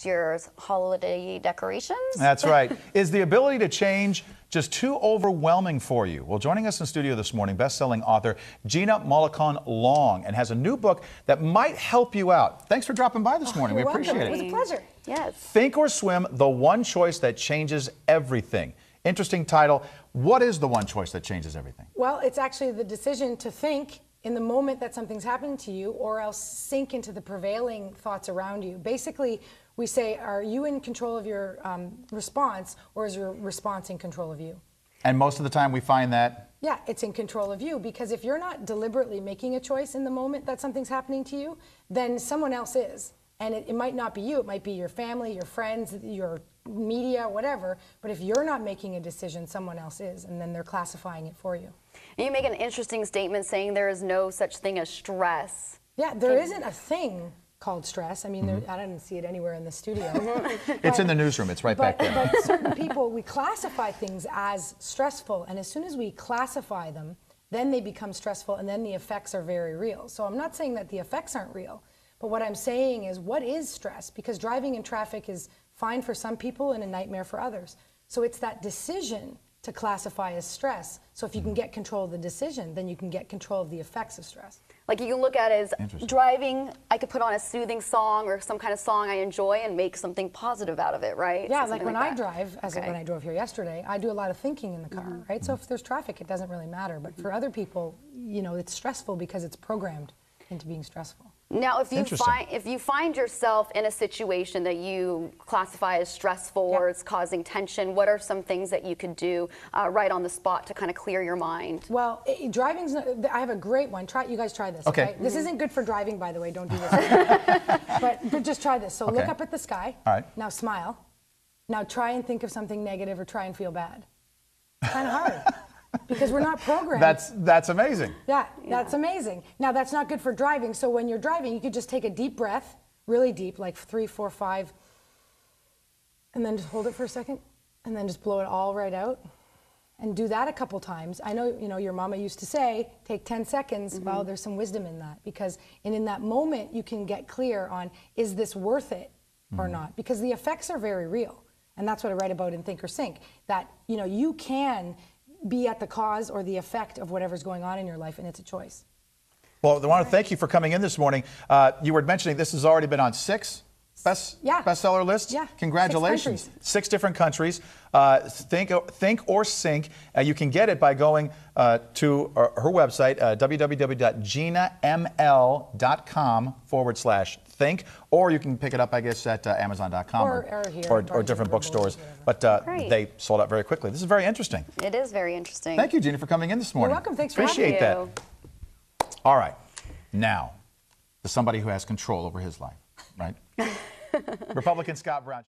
Year's holiday decorations. That's right. Is the ability to change just too overwhelming for you? Well, joining us in studio this morning, best-selling author Gina Mollicon-Long, and has a new book that might help you out. Thanks for dropping by this morning. We appreciate it. It was a pleasure. Yes. Think or Swim, the one choice that changes everything. Interesting title. What is the one choice that changes everything? Well, it's actually the decision to think in the moment that something's happening to you, or else sink into the prevailing thoughts around you. Basically, we say, are you in control of your response, or is your response in control of you? And most of the time we find that? Yeah, it's in control of you, because if you're not deliberately making a choice in the moment that something's happening to you, then someone else is. And it might not be you, it might be your family, your friends, your media, whatever, but if you're not making a decision, someone else is, and then they're classifying it for you. And you make an interesting statement saying there is no such thing as stress. Yeah, there isn't a thing called stress. I mean, I didn't see it anywhere in the studio. It's in the newsroom. It's right back there. But certain people, we classify things as stressful, and as soon as we classify them, then they become stressful, and then the effects are very real. So I'm not saying that the effects aren't real, but what I'm saying is, what is stress? Because driving in traffic is fine for some people and a nightmare for others. So it's that decision to classify as stress. So if you can get control of the decision, then you can get control of the effects of stress. Like you can look at it as driving, I could put on a soothing song or some kind of song I enjoy and make something positive out of it, right? Yeah, So like when I drive, when I drove here yesterday, I do a lot of thinking in the car, right? So if there's traffic, it doesn't really matter. But for other people, you know, it's stressful because it's programmed into being stressful. Now, if you find yourself in a situation that you classify as stressful or it's causing tension, what are some things that you could do right on the spot to kind of clear your mind? Well, driving's not, I have a great one. You guys try this. Okay. This isn't good for driving, by the way. Don't do this. but just try this. So look up at the sky. All right. Now smile. Now try and think of something negative or try and feel bad. It's kind of hard. Because we're not programmed. That's amazing. Yeah, that's amazing. Now, that's not good for driving. So when you're driving, you could just take a deep breath, really deep, like 3, 4, 5, and then just hold it for a second, and then just blow it all right out. And do that a couple times. I know, you know, your mama used to say, take 10 seconds. Well, there's some wisdom in that, because in that moment, you can get clear on, is this worth it or not? Because the effects are very real. And that's what I write about in Think or Sink, that, you know, you can be at the cause or the effect of whatever's going on in your life, and it's a choice. Well, I want to thank you for coming in this morning. You were mentioning this has already been on 6 bestseller lists. Yeah. Congratulations. 6 different countries. Think or Sink. You can get it by going to her website, www.ginaml.com/think, or you can pick it up, I guess, at Amazon.com or different bookstores. But they sold out very quickly. This is very interesting. It is very interesting. Thank you, Gina, for coming in this morning. You're welcome. Thanks for having me. Appreciate that. All right. Now, to somebody who has control over his life, right? Republican Scott Brown.